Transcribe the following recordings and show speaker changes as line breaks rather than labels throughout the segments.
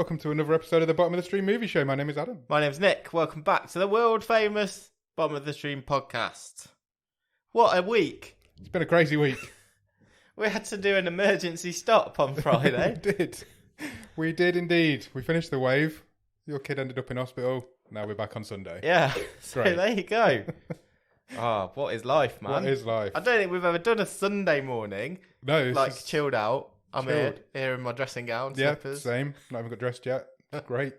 Welcome to another episode of the Bottom of the Stream Movie Show. My name is Adam.
My name's Nick. Welcome back to the world famous Bottom of the Stream podcast. What a week.
It's been a crazy week.
We had to do an emergency stop on Friday.
We did indeed. We finished the wave. Your kid ended up in hospital. Now we're back on Sunday.
Yeah, so
Great.
there you go. What is life, man?
What is life?
I don't think we've ever done a Sunday morning.
No, it's
like
just
chilled out. I'm
chilled.
here in my dressing gown,
Yeah,
slippers.
same. Not even got dressed yet. Great.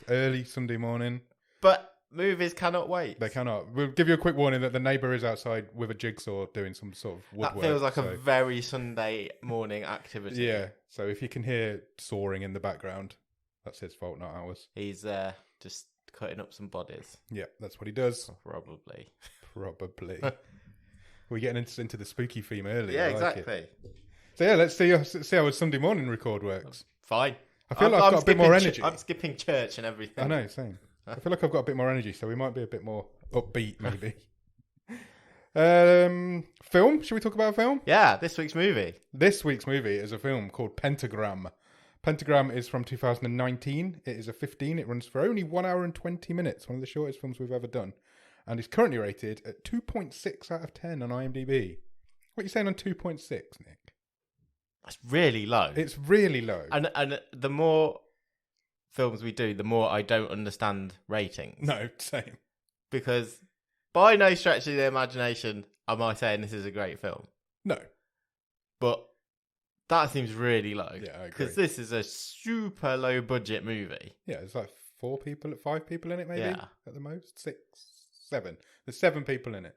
Early Sunday morning.
But movies cannot wait.
They cannot. We'll give you a quick warning that the neighbour is outside with a jigsaw doing some sort of woodwork.
That feels like a very Sunday morning activity.
Yeah, so if you can hear sawing in the background, that's his fault, not ours.
He's just cutting up some bodies.
Yeah, that's what he does.
Probably.
We're getting into the spooky theme early.
Yeah,
I like
exactly.
it. So yeah, let's see how a Sunday morning record works.
Fine.
I feel like I've got a bit more energy.
I'm skipping church and everything.
I know, same. I feel like I've got a bit more energy, so we might be a bit more upbeat, maybe. Film? Should we talk about a film?
Yeah, this week's movie.
This week's movie is a film called Pentagram. Pentagram is from 2019. It is a 15. It runs for only 1 hour and 20 minutes. One of the shortest films we've ever done. And is currently rated at 2.6 out of 10 on IMDb. What are you saying on 2.6, Nick?
That's really low.
It's really low.
And the more films we do, the more I don't understand ratings.
No, same.
Because by no stretch of the imagination am I saying this is a great film.
No.
But that seems really low.
Yeah, I agree.
Because this is a super low budget movie.
Yeah, it's like 5 people in it, maybe?
Yeah.
At the most? 6, 7. There's 7 people in it.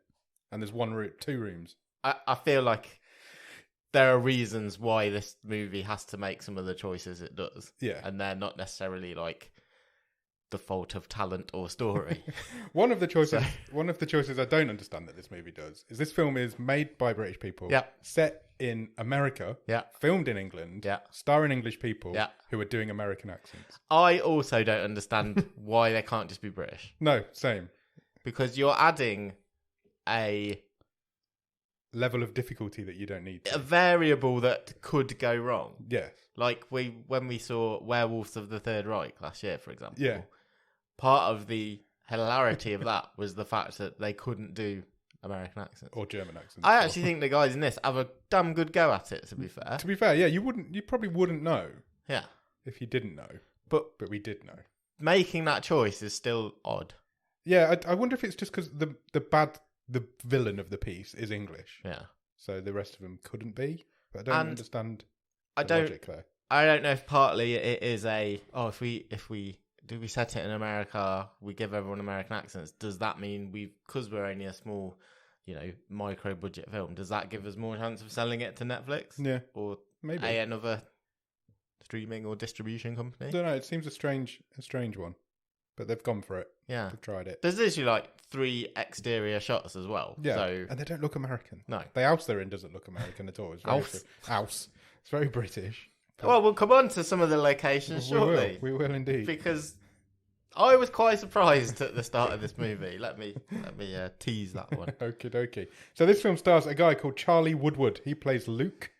And there's 2 rooms.
I feel like there are reasons why this movie has to make some of the choices it does.
Yeah.
And they're not necessarily like the fault of talent or story.
One of the choices I don't understand that this movie does is this film is made by British people, set in America, filmed in England, starring English people who are doing American accents.
I also don't understand why they can't just be British.
No, same.
Because you're adding a
level of difficulty that you don't need to.
A variable that could go wrong.
Yes.
Like when we saw Werewolves of the Third Reich last year, for example.
Yeah.
Part of the hilarity of that was the fact that they couldn't do American accents.
Or German accents.
I actually think the guys in this have a damn good go at it, to be fair.
To be fair, yeah, you probably wouldn't know.
Yeah.
If you didn't know.
But
we did know.
Making that choice is still odd.
Yeah, I wonder if it's just because the villain of the piece is English.
Yeah.
So the rest of them couldn't be. But I don't understand the logic there.
I don't know if partly it is if we set it in America, we give everyone American accents, does that mean because we're only a small, micro budget film, does that give us more chance of selling it to Netflix?
Yeah.
Or
maybe
another streaming or distribution company?
I don't know, it seems a strange one. But they've gone for it.
Yeah.
They've tried it.
There's literally 3 exterior shots as well.
Yeah.
So...
And they don't look American.
No.
The house they're in doesn't look American at all. It's very house. It's very British.
Well, we'll come on to some of the locations shortly.
We will indeed.
Because I was quite surprised at the start of this movie. Let me tease that one.
Okie dokie. So this film stars a guy called Charlie Woodward. He plays Luke.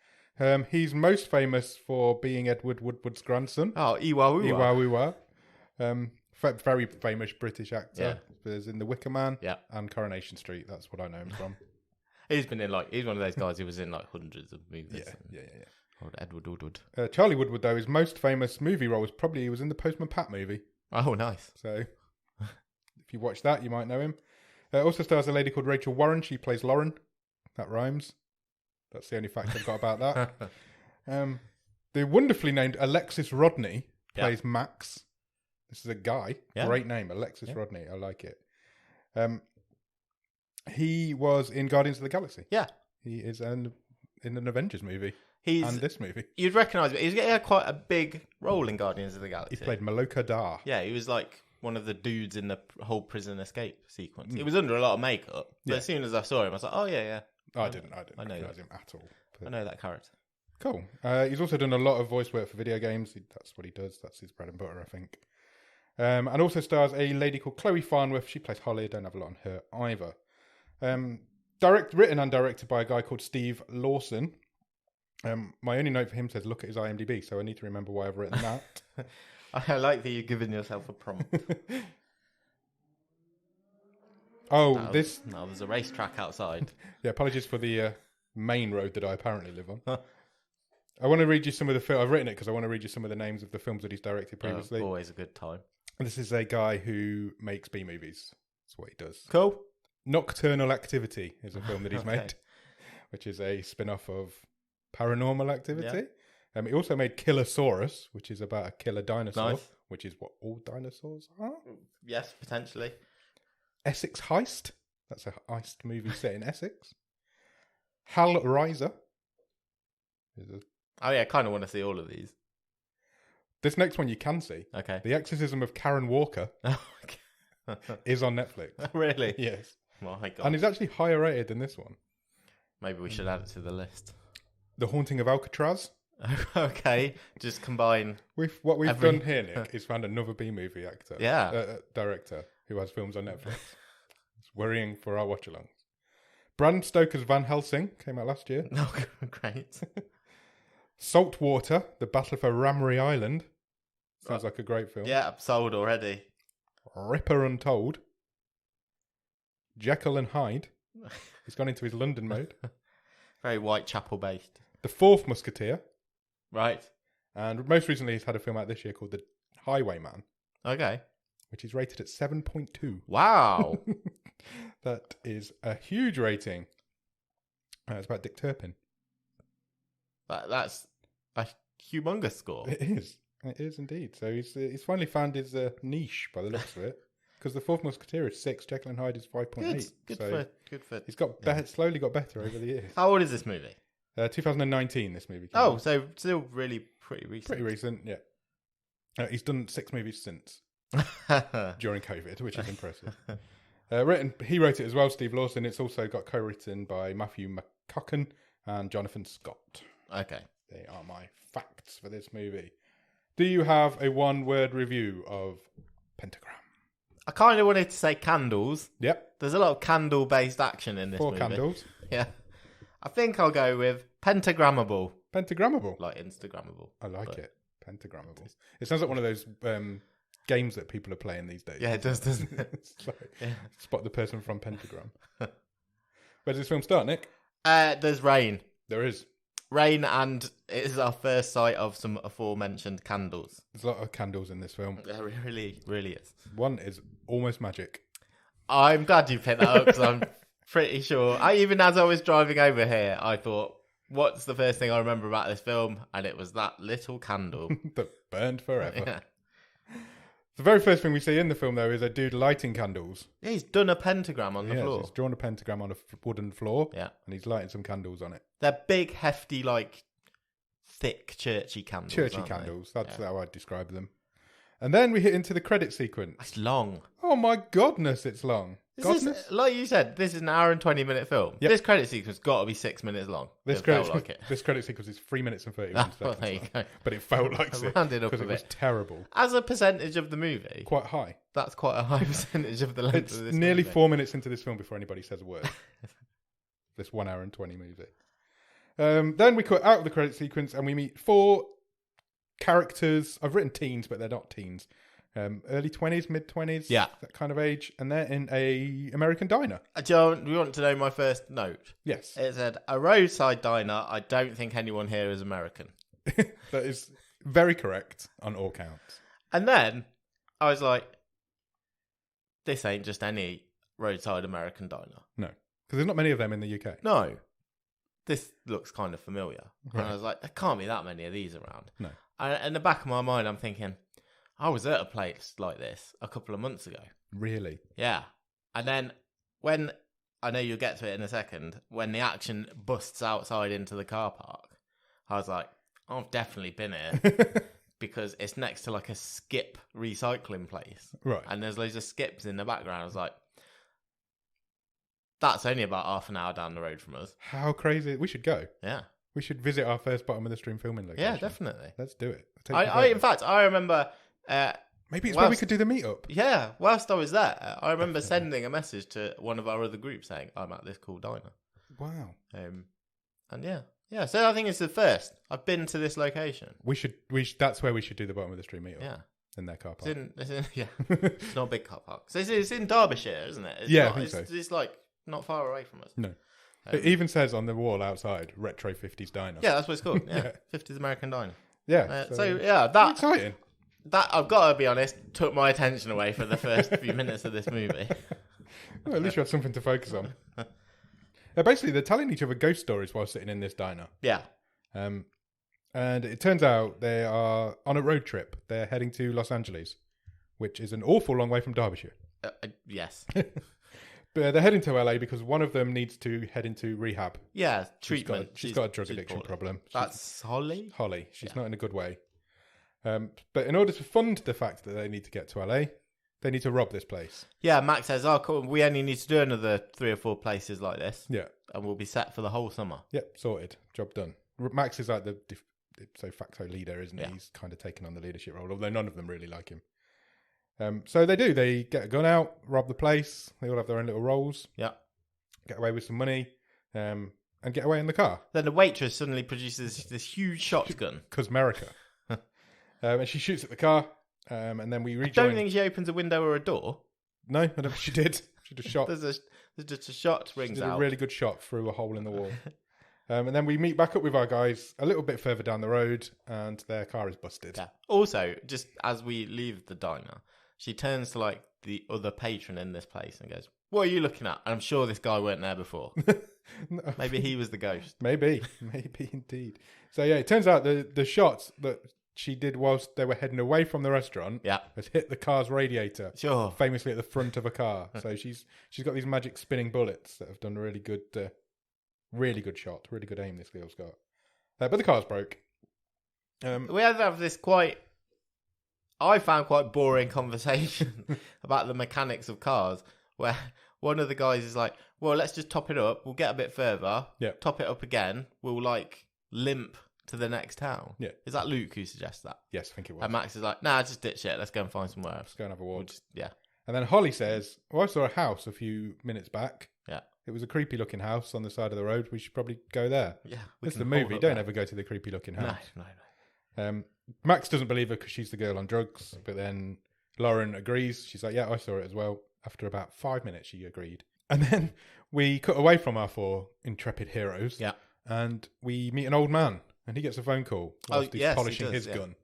He's most famous for being Edward Woodward's grandson.
Oh, Iwa.
Very famous British actor.
Yeah.
He's in The Wicker Man
and
Coronation Street. That's what I know him from.
He's been in he's one of those guys who was in hundreds of movies.
Yeah.
Old Edward Woodward.
Charlie Woodward, though, his most famous movie role was he was in the Postman Pat movie.
Oh, nice.
So if you watch that, you might know him. Also stars a lady called Rachel Warren. She plays Lauren. That rhymes. That's the only fact I've got about that. The wonderfully named Alexis Rodney plays Max. This is a guy. Yeah. Great name, Alexis Rodney. I like it. He was in Guardians of the Galaxy.
Yeah.
He is in an Avengers movie. And this movie.
You'd recognise him. He had quite a big role in Guardians of the Galaxy.
He played Maloka Dar.
Yeah, he was one of the dudes in the whole prison escape sequence. He was under a lot of makeup. But as soon as I saw him, I was like, oh, yeah.
I didn't recognise him at all.
But... I know that character.
Cool. He's also done a lot of voice work for video games. That's what he does. That's his bread and butter, I think. And also stars a lady called Chloe Farnworth. She plays Holly. I don't have a lot on her either. Written and directed by a guy called Steve Lawson. My only note for him says look at his IMDb, so I need to remember why I've written that.
I like that you're giving yourself a prompt.
Oh, this...
No, there's a racetrack outside.
Yeah, apologies for the main road that I apparently live on. I want to read you some of the film. I've written it because I want to read you some of the names of the films that he's directed previously.
Always a good time.
This is a guy who makes B movies. That's what he does.
Cool.
Nocturnal Activity is a film that he's made, which is a spin-off of Paranormal Activity. Yeah. He also made Killosaurus, which is about a killer dinosaur, which is what all dinosaurs are.
Yes, potentially.
Essex Heist. That's a heist movie set in Essex. Hellraiser.
Oh yeah, I kind of want to see all of these.
This next one you can see.
Okay.
The Exorcism of Karen Walker is on Netflix.
Really?
Yes.
Oh my God.
And it's actually higher rated than this one.
Maybe we should add it to the list.
The Haunting of Alcatraz.
Okay. Just combine.
What we've done here, Nick, is found another B movie actor.
Yeah.
Director who has films on Netflix. It's worrying for our watch-alongs. Bram Stoker's Van Helsing came out last year.
Oh, great.
Saltwater, The Battle for Ramrey Island. Sounds like a great film.
Yeah, sold already.
Ripper Untold. Jekyll and Hyde. He's gone into his London mode.
Very Whitechapel based.
The Fourth Musketeer.
Right.
And most recently he's had a film out this year called The Highwayman.
Okay.
Which is rated at 7.2.
Wow.
That is a huge rating. It's about Dick Turpin.
That's a humongous score.
It is. It is indeed. So he's finally found his niche by the looks of it. Because The Fourth Musketeer is 6, Jekyll and Hyde is 5.8.
Good for.
He's got slowly got better over the years.
How old is this movie?
2019. This movie. Came out.
So still really pretty recent.
Pretty recent, yeah. He's done 6 movies since during COVID, which is impressive. He wrote it as well, Steve Lawson. It's also got co-written by Matthew McCucken and Jonathan Scott.
Okay.
They are my facts for this movie. Do you have a one-word review of Pentagram?
I kind of wanted to say candles.
Yep.
There's a lot of candle-based action in this
4
movie.
candles.
Yeah. I think I'll go with pentagrammable.
Pentagrammable?
Like Instagrammable.
I like it. Pentagrammable. It sounds like one of those games that people are playing these days.
Yeah, it does, doesn't it?
It's like, spot the person from Pentagram. Where does this film start, Nick?
There's rain.
There is.
Rain, and it is our first sight of some aforementioned candles.
There's a lot of candles in this film.
There really, really is.
One is almost magic.
I'm glad you picked that up because I'm pretty sure. Even as I was driving over here, I thought, what's the first thing I remember about this film? And it was that little candle.
That burned forever.
Yeah.
The very first thing we see in the film, though, is a dude lighting candles.
Yeah, he's done a pentagram on the floor.
He's drawn a pentagram on a wooden floor.
Yeah.
And he's lighting some candles on it.
They're big, hefty, like, thick, churchy candles.
Churchy candles. That's how I'd describe them. And then we hit into the credit sequence.
It's long.
Oh, my goodness, it's long.
Like you said, this is an hour and 20-minute film. Yep. This credit sequence got to be 6 minutes long.
This credit sequence is 3 minutes and 31 seconds.
There you go.
But it felt like 6 because it was terrible.
As a percentage of the movie,
quite high.
That's quite a high percentage of the length of this movie. It's
nearly 4 minutes into this film before anybody says a word. This 1 hour and 20 movie. Then we cut out of the credit sequence and we meet 4 characters. I've written teens, but they're not teens. Early 20s, mid 20s, that kind of age, and they're in a American diner.
John, we want to know my first note.
Yes.
It said, a roadside diner. I don't think anyone here is American.
That is very correct on all counts.
And then I was like, this ain't just any roadside American diner.
No, because there's not many of them in the UK.
No. This looks kind of familiar.
Right.
And I was like, there can't be that many of these around.
No.
And in the back of my mind, I'm thinking, I was at a place like this a couple of months ago.
Really?
Yeah. And then when, I know you'll get to it in a second, when the action busts outside into the car park, I was like, I've definitely been here because it's next to like a skip recycling place.
Right.
And there's loads of skips in the background. I was like, that's only about half an hour down the road from us.
How crazy. We should go.
Yeah.
We should visit our first bottom of the stream filming location.
Yeah, definitely.
Let's do it.
In fact, I remember...
maybe it's where we could do the meetup.
Yeah, whilst I was there, I remember sending a message to one of our other groups saying, I'm at this cool diner.
Wow.
And yeah, so I think it's the first. I've been to this location.
We should. That's where we should do the bottom of the stream meetup.
Yeah.
in their car park.
It's not a big car park. So it's in Derbyshire, isn't it?
I think so.
It's like not far away from us.
No. It even says on the wall outside, Retro 50s Diner.
Yeah, that's what it's called. Yeah, 50s American Diner.
Yeah.
That
exciting.
That, I've got to be honest, took my attention away for the first few minutes of this movie.
Well, at least you had something to focus on. Basically, they're telling each other ghost stories while sitting in this diner.
Yeah.
And it turns out they are on a road trip. They're heading to Los Angeles, which is an awful long way from Derbyshire.
Yes.
But they're heading to LA because one of them needs to head into rehab.
Yeah, treatment.
She's got a drug addiction problem.
That's Holly?
Holly. She's not in a good way. But in order to fund the fact that they need to get to LA, they need to rob this place.
Yeah, Max says, oh, cool, we only need to do another 3 or 4 places like this.
Yeah.
And we'll be set for the whole summer.
Yep, sorted. Job done. Max is like the de facto leader, isn't he?
Yeah.
He's kind of taken on the leadership role, although none of them really like him. So they do. They get a gun out, rob the place. They all have their own little roles.
Yeah.
Get away with some money, and get away in the car.
Then the waitress suddenly produces this huge shotgun.
Because America. And she shoots at the car, and then we rejoin.
I don't think she opens a window or a door.
No, I don't think she did. She just shot.
There's just a shot rings out.
A really good shot through a hole in the wall. And then we meet back up with our guys a little bit further down the road, and their car is busted.
Yeah. Also, just as we leave the diner, she turns to like the other patron in this place and goes, "What are you looking at?" And I'm sure this guy weren't there before.
No.
Maybe he was the ghost.
Maybe indeed. So yeah, it turns out the shots that she did whilst they were heading away from the restaurant has hit the car's radiator.
Sure.
Famously at the front of a car. So she's got these magic spinning bullets that have done a really good shot, really good aim this girl's got. But the car's broke.
We have this I found quite boring conversation about the mechanics of cars, where one of the guys is like, well, let's just top it up. We'll get a bit further.
Yeah.
Top it up again. We'll like limp to the next town.
Yeah.
Is that Luke who suggests that?
Yes, I think it was.
And Max is like, nah, just ditch it. Let's go and find somewhere else.
Let's go and have a walk.
Yeah.
And then Holly says, well, I saw a house a few minutes back.
Yeah.
It was a creepy looking house on the side of the road. We should probably go there.
Yeah.
It's the movie. Don't ever go to the creepy looking house.
No.
Max doesn't believe her because she's the girl on drugs. But then Lauren agrees. She's like, yeah, I saw it as well. After about 5 minutes, she agreed. And then we cut away from our 4 intrepid heroes.
Yeah.
And we meet an old man. And he gets a phone call whilst he's polishing his gun.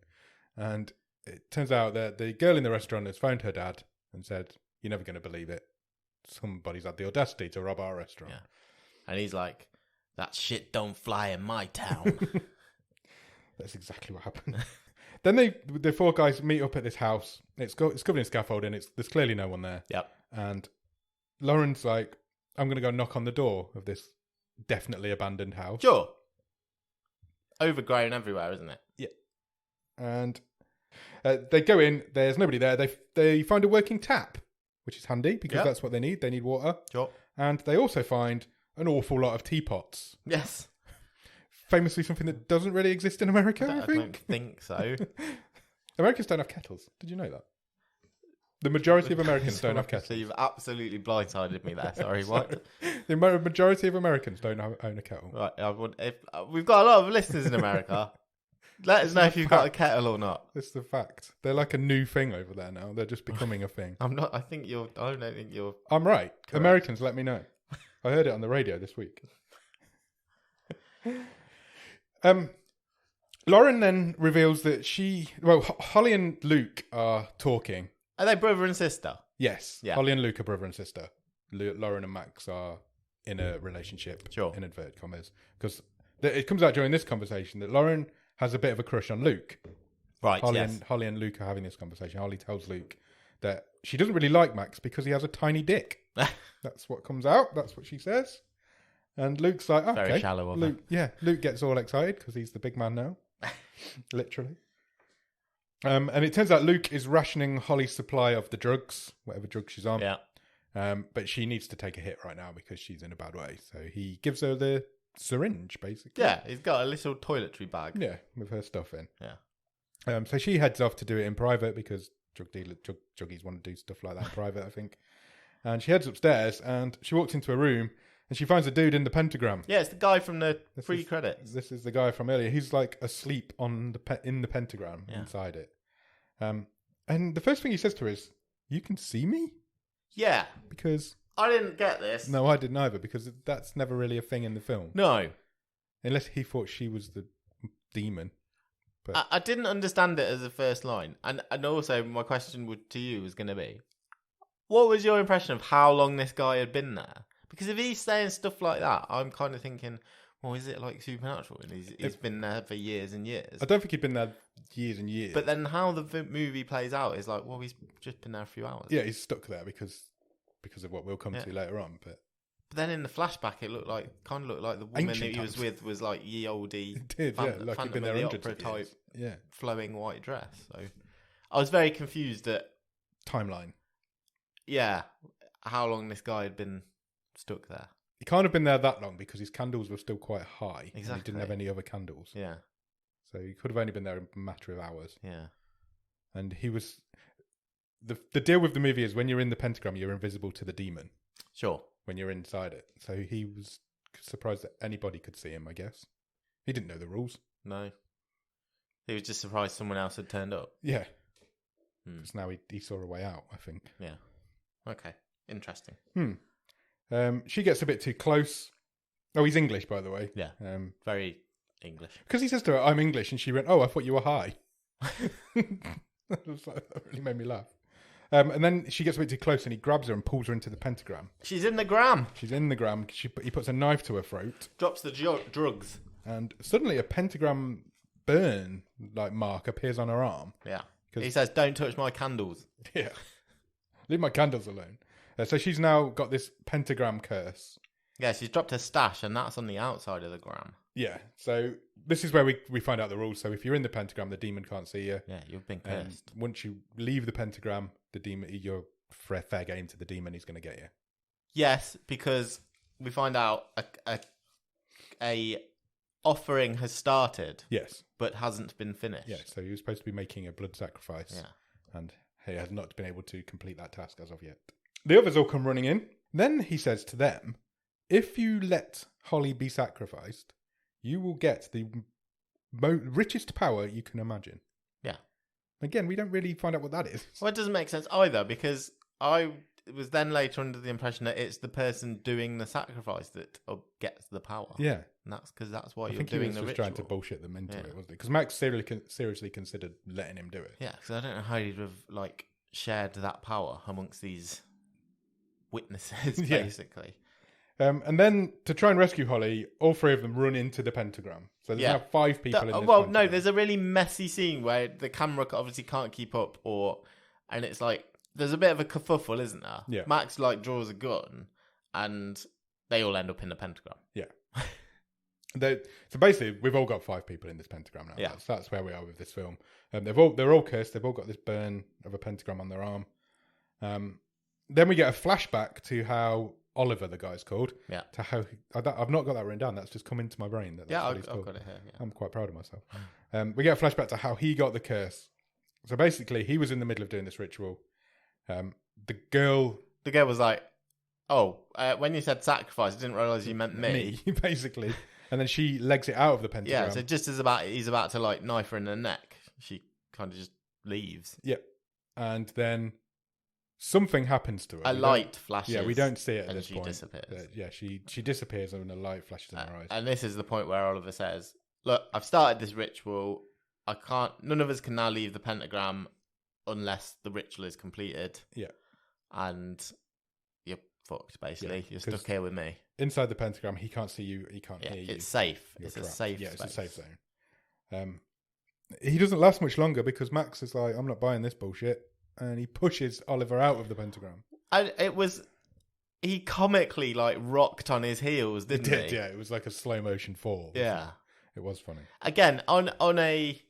And it turns out that the girl in the restaurant has phoned her dad and said, you're never going to believe it. Somebody's had the audacity to rob our restaurant.
Yeah. And he's like, that shit don't fly in my town.
That's exactly what happened. Then the 4 guys meet up at this house. It's covered in scaffolding. There's clearly no one there.
Yep.
And Lauren's like, I'm going to go knock on the door of this definitely abandoned house.
Sure. Overgrown everywhere, isn't it?
Yeah. And they go in. There's nobody there. They find a working tap, which is handy because that's what they need. They need water.
Sure.
And they also find an awful lot of teapots.
Yes.
Famously something that doesn't really exist in America, I think.
I don't think so.
Americans don't have kettles. Did you know that? The majority of Americans don't have kettles.
So you've absolutely blindsided me there. Sorry, what?
The majority of Americans don't own a kettle.
Right. We've got a lot of listeners in America. Let us know if you've got a kettle or not.
It's the fact. They're like a new thing over there now. They're just becoming a thing.
I'm not. I don't think you're.
I'm right.
Correct.
Americans, let me know. I heard it on the radio this week. Lauren then reveals that Holly and Luke are talking.
Are they brother and sister?
Yes.
Yeah.
Holly and Luke are brother and sister. Lauren and Max are in a relationship.
Sure.
In inverted commas. Because it comes out during this conversation that Lauren has a bit of a crush on Luke.
Right,
Holly and Luke are having this conversation. Holly tells Luke that she doesn't really like Max because he has a tiny dick. That's what comes out. That's what she says. And Luke's like, okay.
Very shallow of her.
Luke gets all excited because he's the big man now. Literally. And it turns out Luke is rationing Holly's supply of the drugs, whatever drug she's on.
Yeah.
But she needs to take a hit right now because she's in a bad way. So he gives her the syringe, basically.
Yeah, he's got a little toiletry bag.
Yeah, with her stuff in.
Yeah.
So she heads off to do it in private because druggies want to do stuff like that in private, I think. And she heads upstairs and she walks into a room and she finds a dude in the Pentagram.
Yeah, it's the guy from the pre-credits.
This is the guy from earlier. He's like asleep in the pentagram inside it. And And the first thing he says to her is, "You can see me?"
Yeah.
Because
I didn't get this.
no, I didn't either. Because that's never really a thing in the film,
No.
unless he thought she was the demon. But
I didn't understand it as a first line. And also, my question to you was going to be, what was your impression of how long this guy had been there? Because if he's saying stuff like that, I'm kind of thinking, well, is it like Supernatural? And he's been there for years and years.
I don't think he'd been there years and years.
But then how the movie plays out is like, well, he's just been there a few hours.
Yeah, he's stuck there because of what we'll come to later on. But
then in the flashback, it looked like the woman that he was with was like ye olde
like he'd been there hundreds of
type,
yeah,
flowing white dress. So I was very confused at
timeline.
Yeah, how long this guy had been stuck there.
He can't have been there that long because his candles were still quite high.
Exactly.
And he didn't have any other candles.
Yeah.
So he could have only been there a matter of hours.
Yeah.
And he was... The deal with the movie is when you're in the Pentagram, you're invisible to the demon.
Sure.
When you're inside it. So he was surprised that anybody could see him, I guess. He didn't know the rules.
No. He was just surprised someone else had turned up.
Yeah. Because now he saw a way out, I think.
Yeah. Okay. Interesting.
She gets a bit too close. Oh, he's English, by the way.
Yeah. Very English.
Because he says to her, "I'm English," and she went, "Oh, I thought you were high." That really made me laugh. And then she gets a bit too close, and he grabs her and pulls her into the pentagram.
She's in the gram.
She's in the gram. He puts a knife to her throat.
Drops the drugs.
And suddenly a pentagram burn mark appears on her arm.
Yeah. He says, "Don't touch my candles."
Yeah. Leave my candles alone. So she's now got this pentagram curse.
Yeah, she's dropped her stash, and that's on the outside of the gram.
Yeah. So this is where we find out the rules. So if you're in the pentagram, the demon can't see you.
Yeah, you've been cursed.
Once you leave the pentagram, the demon, you're fair game to the demon. He's going to get you.
Yes, because we find out a offering has started.
Yes.
But hasn't been finished.
Yeah, so he was supposed to be making a blood sacrifice.
Yeah.
And he has not been able to complete that task as of yet. The others all come running in. Then he says to them, "If you let Holly be sacrificed, you will get the richest power you can imagine."
Yeah.
Again, we don't really find out what that is.
Well, it doesn't make sense either, because I was then later under the impression that it's the person doing the sacrifice that gets the power.
Yeah.
And that's because that's why you're doing the
ritual. I think he was
just
trying to bullshit them into it, wasn't he? Because Max seriously considered letting him do it.
Yeah, because I don't know how he'd have shared that power amongst these witnesses, basically.
And then to try and rescue Holly, all three of them run into the pentagram. So there's now 5 people in this pentagram.
No, there's a really messy scene where the camera obviously can't keep up, and it's like there's a bit of a kerfuffle, isn't there?
Yeah.
Max draws a gun, and they all end up in the pentagram.
Yeah. So basically, we've all got 5 people in this pentagram now.
Yeah.
That's where we are with this film. They're all cursed. They've all got this burn of a pentagram on their arm. Then we get a flashback to how Oliver, the guy's called.
Yeah.
To how I've not got that written down. That's just come into my brain. I've
got it here. Yeah.
I'm quite proud of myself. We get a flashback to how he got the curse. So basically, he was in the middle of doing this ritual. The girl
was like, "Oh, when you said sacrifice, I didn't realize you meant me."
Basically. And then she legs it out of the pentagram.
Yeah, so just as he's about to knife her in the neck, she kind of just leaves.
Yep. And then something happens to her.
A light flashes.
Yeah, we don't see it at this point.
And she disappears.
She disappears and a light flashes in her eyes.
And this is the point where Oliver says, "Look, I've started this ritual. None of us can now leave the pentagram unless the ritual is completed."
Yeah.
And you're fucked, basically. You're stuck here with me.
Inside the pentagram, he can't see you, he can't hear you.
It's safe.
You're
it's
trapped.
a safe space.
It's a safe zone. He doesn't last much longer because Max is like, "I'm not buying this bullshit." And he pushes Oliver out of the pentagram.
And he comically rocked on his heels, didn't he?
He did, yeah. It was like a slow motion fall.
Yeah.
It was funny.
Again, on a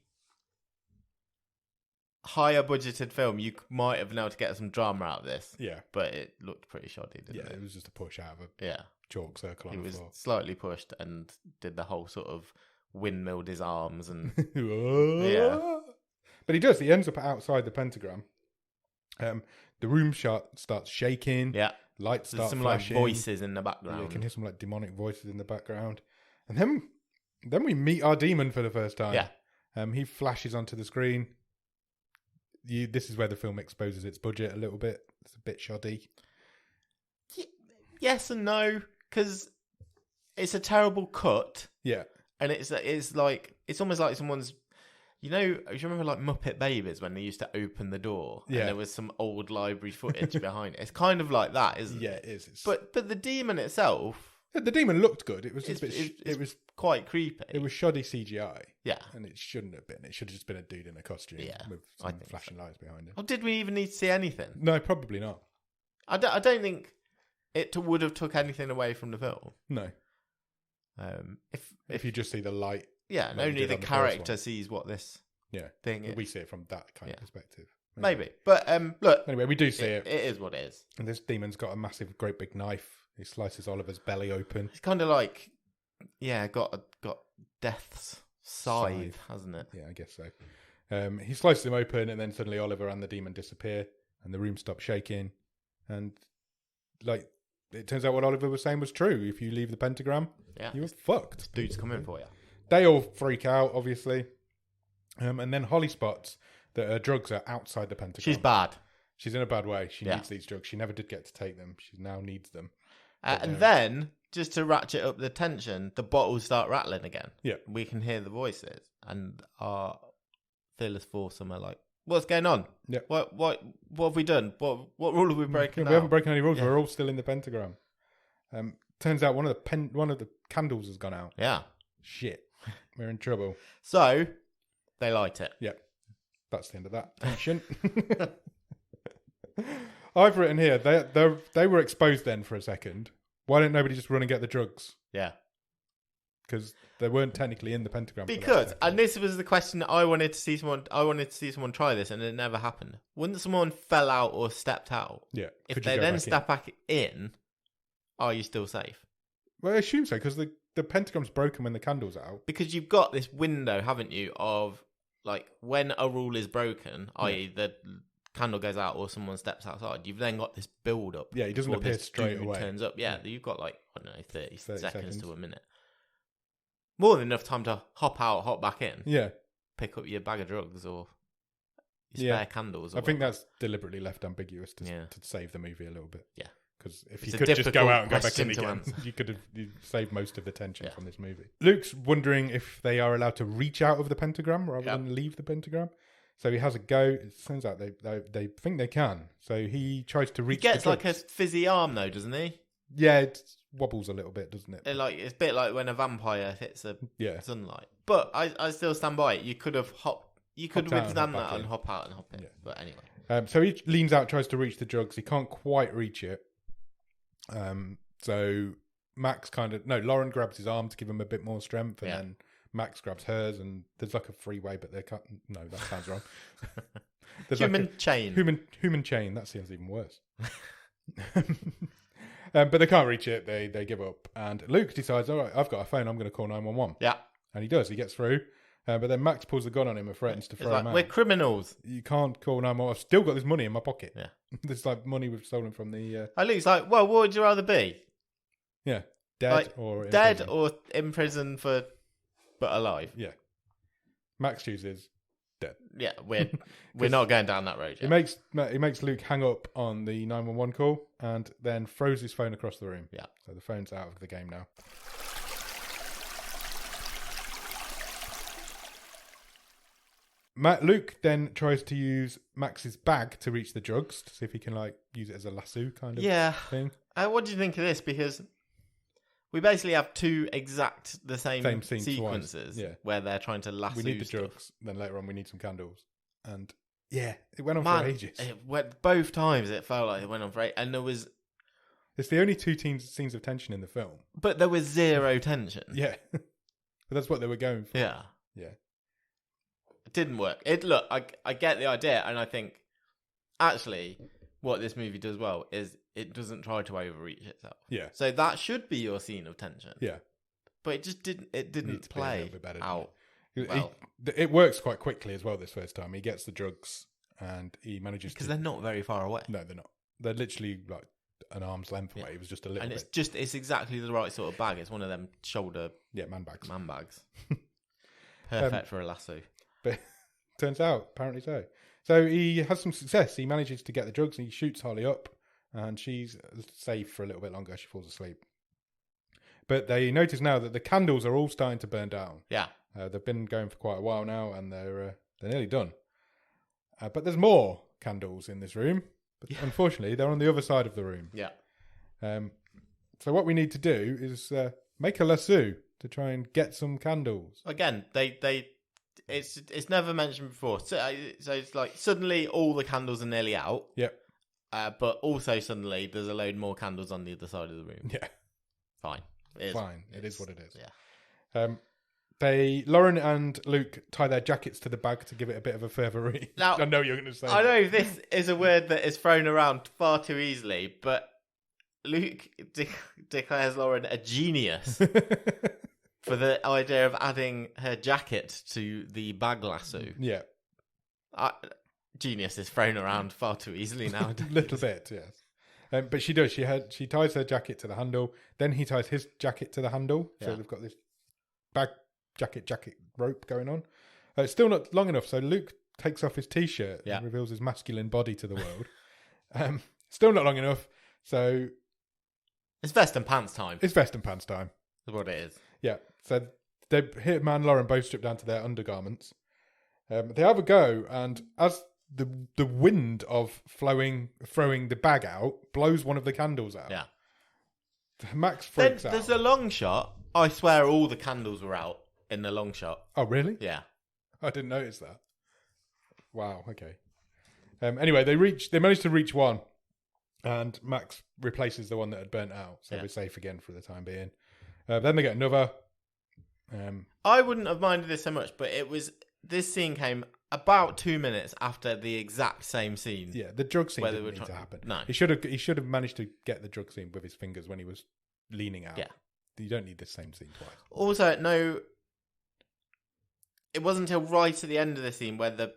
higher budgeted film, you might have been able to get some drama out of this.
Yeah.
But it looked pretty shoddy, didn't it?
Yeah, it was just a push out of a chalk circle on the floor.
He was slightly pushed and did the whole sort of windmilled his arms and...
Yeah. But he does. He ends up outside the pentagram. The room starts shaking.
Yeah.
Lights start
flashing.
flashing.
Voices in the background.
Yeah, you can hear some demonic voices in the background. And then we meet our demon for the first time.
Yeah.
He flashes onto the screen. this is where the film exposes its budget a little bit. It's a bit shoddy.
Yes and no, because it's a terrible cut.
Yeah.
And it's like, it's almost like someone's, do you remember like Muppet Babies when they used to open the door and there was some old library footage behind it? It's kind of like that, isn't it?
Yeah, it is.
But the demon itself...
The demon looked good. It was just it was
quite creepy.
It was shoddy CGI.
Yeah.
And it shouldn't have been. It should have just been a dude in a costume with some flashing lights behind him.
Or did we even need to see anything?
No, probably not.
I don't think it would have took anything away from the film.
No. If you just see the light.
Yeah, and only the character sees what this thing is.
We see it from that kind of perspective.
Maybe. But look.
Anyway, we do see it.
It is what it is.
And this demon's got a massive, great big knife. He slices Oliver's belly open.
It's kind of like, got death's scythe, hasn't it?
Yeah, I guess so. He slices him open, and then suddenly Oliver and the demon disappear, and the room stops shaking. And like, it turns out what Oliver was saying was true. If you leave the pentagram, you were fucked.
This dude's coming for you.
They all freak out, obviously. And then Holly spots that her drugs are outside the pentagram.
She's bad.
She's in a bad way. She needs these drugs. She never did get to take them. She now needs them.
And then, just to ratchet up the tension, the bottles start rattling again.
Yeah.
We can hear the voices. And our fearless foursome are like, what's going on?
Yeah.
What have we done? What rule have we broken?
We haven't broken any rules. Yeah. We're all still in the pentagram. Turns out one of the candles has gone out.
Yeah.
Shit. We're in trouble.
So, they light it.
Yeah. That's the end of that tension. I've written here, they were exposed then for a second. Why didn't nobody just run and get the drugs?
Yeah.
Because they weren't technically in the pentagram.
Because, and this was the question that I wanted to see someone try this, and it never happened. Wouldn't someone fell out or stepped out?
Yeah.
If they then step back in, are you still safe?
Well, I assume so, because the pentagram's broken when the candle's out.
Because you've got this window, haven't you, of like when a rule is broken, i.e. the candle goes out or someone steps outside, you've then got this build up.
Yeah, he doesn't appear straight away.
Turns up. Yeah, you've got like, I don't know, 30 seconds to a minute. More than enough time to hop out, hop back in.
Yeah.
Pick up your bag of drugs or your spare candles.
I think that's deliberately left ambiguous to save the movie a little bit.
Yeah.
Because if you could just go out and go back in again, you could have saved most of the tension from this movie. Luke's wondering if they are allowed to reach out of the pentagram rather than leave the pentagram. So he has a go. It turns out they think they can. So he tries to reach.
He gets like a fizzy arm though, doesn't he?
Yeah, it wobbles a little bit, doesn't it?
It's a bit like when a vampire hits the sunlight. But I still stand by it. You could have withstand that and hop out and hop in. Yeah. But anyway.
So he leans out, tries to reach the drugs. He can't quite reach it. So Max Lauren grabs his arm to give him a bit more strength, and then Max grabs hers, and there's like a freeway, but they're cut. No, that sounds wrong.
Human chain.
Human chain. That sounds even worse. But they can't reach it. They give up, and Luke decides, all right, I've got a phone. I'm going to call 911.
Yeah,
and he does. He gets through, but then Max pulls a gun on him and threatens to throw him out.
We're criminals.
You can't call 911. I've still got this money in my pocket. Yeah, this like money we've stolen from the.
Luke's like, well, what would you rather be?
Yeah, dead
or in prison but alive.
Yeah, Max chooses dead.
Yeah, we're not going down that road yet.
He makes Luke hang up on the 911 call and then throws his phone across the room.
Yeah,
so the phone's out of the game now. Luke then tries to use Max's bag to reach the drugs to see if he can use it as a lasso kind of thing.
What do you think of this? Because we basically have two exact the same sequences where they're trying to lasso.
We need the drugs, then later on we need some candles. And it went on for ages.
Both times it felt like it went on for ages. And there was...
It's the only two scenes of tension in the film.
But there was zero tension.
Yeah. But that's what they were going for.
Yeah.
Yeah.
It didn't work. I get the idea, and I think actually what this movie does well is it doesn't try to overreach itself.
Yeah.
So that should be your scene of tension.
Yeah.
But it just didn't. It didn't play out. Well.
It works quite quickly as well. This first time, he gets the drugs and he manages
because they're not very far away.
No, they're not. They're literally like an arm's length away. It was just a little.
And
bit.
It's exactly the right sort of bag. It's one of them shoulder
man bags.
Perfect for a lasso.
But turns out, apparently so. So he has some success. He manages to get the drugs and he shoots Holly up, and she's safe for a little bit longer. She falls asleep. But they notice now that the candles are all starting to burn down.
Yeah.
They've been going for quite a while now, and they're nearly done. But there's more candles in this room. But unfortunately, they're on the other side of the room.
Yeah.
So what we need to do is make a lasso to try and get some candles.
Again, it's never mentioned before. So it's like suddenly all the candles are nearly out.
Yep.
But also suddenly there's a load more candles on the other side of the room.
Yeah.
Fine.
It is what it is.
Yeah.
Lauren and Luke tie their jackets to the bag to give it a bit of a further read.
Now,
I know you're going to say.
I know this is a word that is thrown around far too easily, but Luke declares Lauren a genius for the idea of adding her jacket to the bag lasso.
Yeah.
Genius is thrown around far too easily nowadays.
A little bit, yes. But she does. She ties her jacket to the handle. Then he ties his jacket to the handle. So they've got this bag jacket rope going on. It's still not long enough. So Luke takes off his t-shirt and reveals his masculine body to the world. Still not long enough. So
it's vest and pants time.
It's vest and pants time.
That's what it is.
Yeah. So Hitman and Lauren both strip down to their undergarments. They have a go, and as the wind of throwing the bag out blows one of the candles out.
Yeah.
Max freaks out.
There's a long shot. I swear all the candles were out in the long shot.
Oh, really?
Yeah.
I didn't notice that. Wow, okay. Anyway, they managed to reach one, and Max replaces the one that had burnt out, so we're safe again for the time being. Then they get another.
I wouldn't have minded this so much, but this scene came about 2 minutes after the exact same scene.
Yeah, the drug scene didn't need to happen.
No.
He should have managed to get the drug scene with his fingers when he was leaning out.
Yeah.
You don't need the same scene twice.
Also, no, it wasn't until right at the end of the scene where the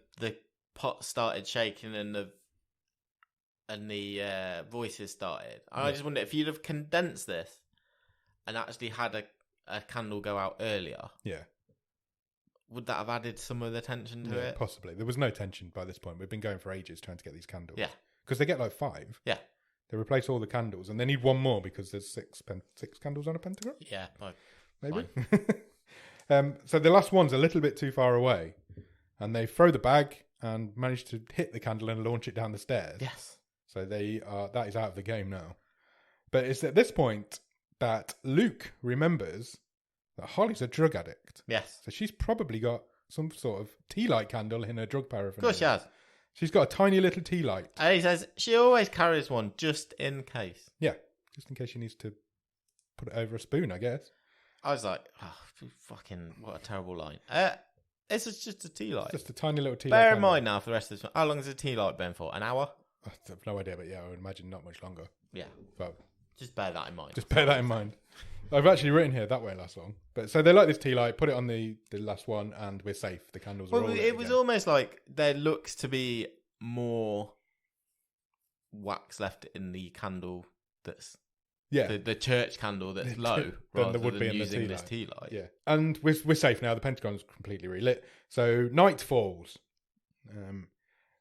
pot started shaking and the voices started. And I just wonder if you'd have condensed this and actually had a candle go out earlier.
Yeah.
Would that have added some of the tension to it?
Possibly. There was no tension by this point. We've been going for ages trying to get these candles.
Yeah.
Because they get like 5.
Yeah.
They replace all the candles, and they need one more because there's 6 candles on a pentagram.
Yeah,
maybe. So the last one's a little bit too far away, and they throw the bag and manage to hit the candle and launch it down the stairs.
Yes.
So that is out of the game now. But it's at this point that Luke remembers that Holly's a drug addict.
Yes.
So she's probably got some sort of tea light candle in her drug paraphernalia.
Of course she has.
She's got a tiny little tea light.
And he says she always carries one just in case.
Yeah, just in case she needs to put it over a spoon, I guess.
I was like, oh, fucking, what a terrible line. This is just a tea light.
Just a tiny little tea light.
Bear in mind now for the rest of this, how long has a tea light been for? An hour?
I have no idea, but yeah, I would imagine not much longer.
Yeah.
But
just bear that in mind.
Just bear that in mind. I've actually written here that won't last long. But so they like this tea light, put it on the last one, and we're safe. The candles are all lit
it was
again.
almost like there looks to be more wax left in the candle that's the church candle that's low rather than using this tea light.
Yeah, and we're safe now. The Pentagram's completely relit. So night falls.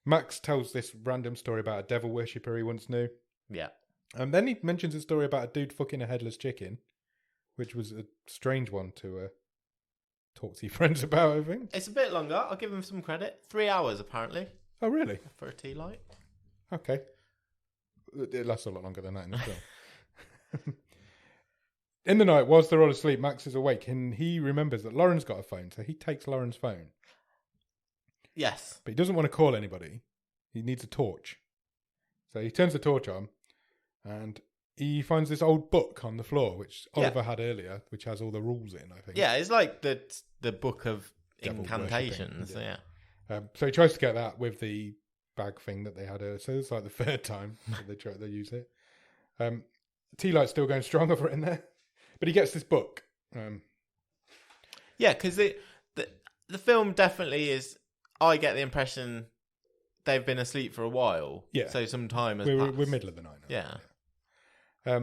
Max tells this random story about a devil worshipper he once knew.
Yeah.
And then he mentions a story about a dude fucking a headless chicken, which was a strange one to talk to your friends about, I think.
It's a bit longer. I'll give him some credit. 3 hours, apparently.
Oh, really?
For a tea light.
Okay. It lasts a lot longer than that in the film. In the night, whilst they're all asleep, Max is awake, and he remembers that Lauren's got a phone, so he takes Lauren's phone.
Yes.
But he doesn't want to call anybody. He needs a torch. So he turns the torch on, and he finds this old book on the floor, which Oliver had earlier, which has all the rules in, I think.
Yeah, it's like the book of
Devil
incantations. Yeah.
So he tries to get that with the bag thing that they had earlier. So it's like the third time that they use it. Tea light's still going strong over in there. But he gets this book.
Yeah, because the film definitely is... I get the impression they've been asleep for a while.
Yeah.
So some time has passed.
We're middle of the night now.
Yeah.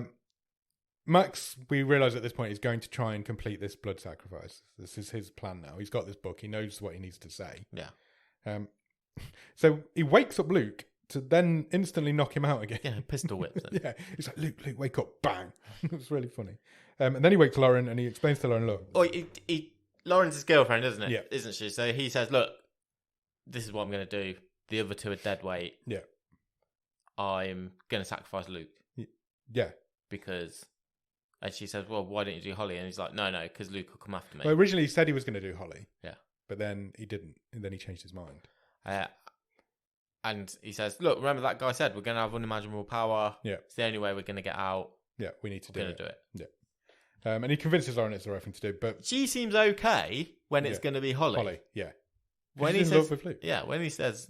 Max, we realise at this point, is going to try and complete this blood sacrifice. This is his plan now. He's got this book. He knows what he needs to say.
Yeah.
So he wakes up Luke to then instantly knock him out again.
Yeah, pistol whips him.
Yeah, he's like, Luke, wake up, bang. It's really funny. And then he wakes Lauren and he explains to Lauren, look.
Oh, Lauren's his girlfriend, isn't it?
Yeah.
Isn't she? So he says, look, this is what I'm going to do. The other two are dead weight.
Yeah.
I'm going to sacrifice Luke.
Yeah.
Because... And she says, well, why don't you do Holly? And he's like, no, because Luke will come after me.
Well, originally he said he was going to do Holly.
Yeah.
But then he didn't. And then he changed his mind.
And he says, look, remember that guy said we're going to have unimaginable power.
Yeah.
It's the only way we're going to get out.
Yeah, we need to do it.
Yeah.
And he convinces Lauren it's the right thing to do. But
she seems okay when it's going to be Holly.
Holly, yeah.
When
she's
he
in
says,
love with Luke.
Yeah, when he says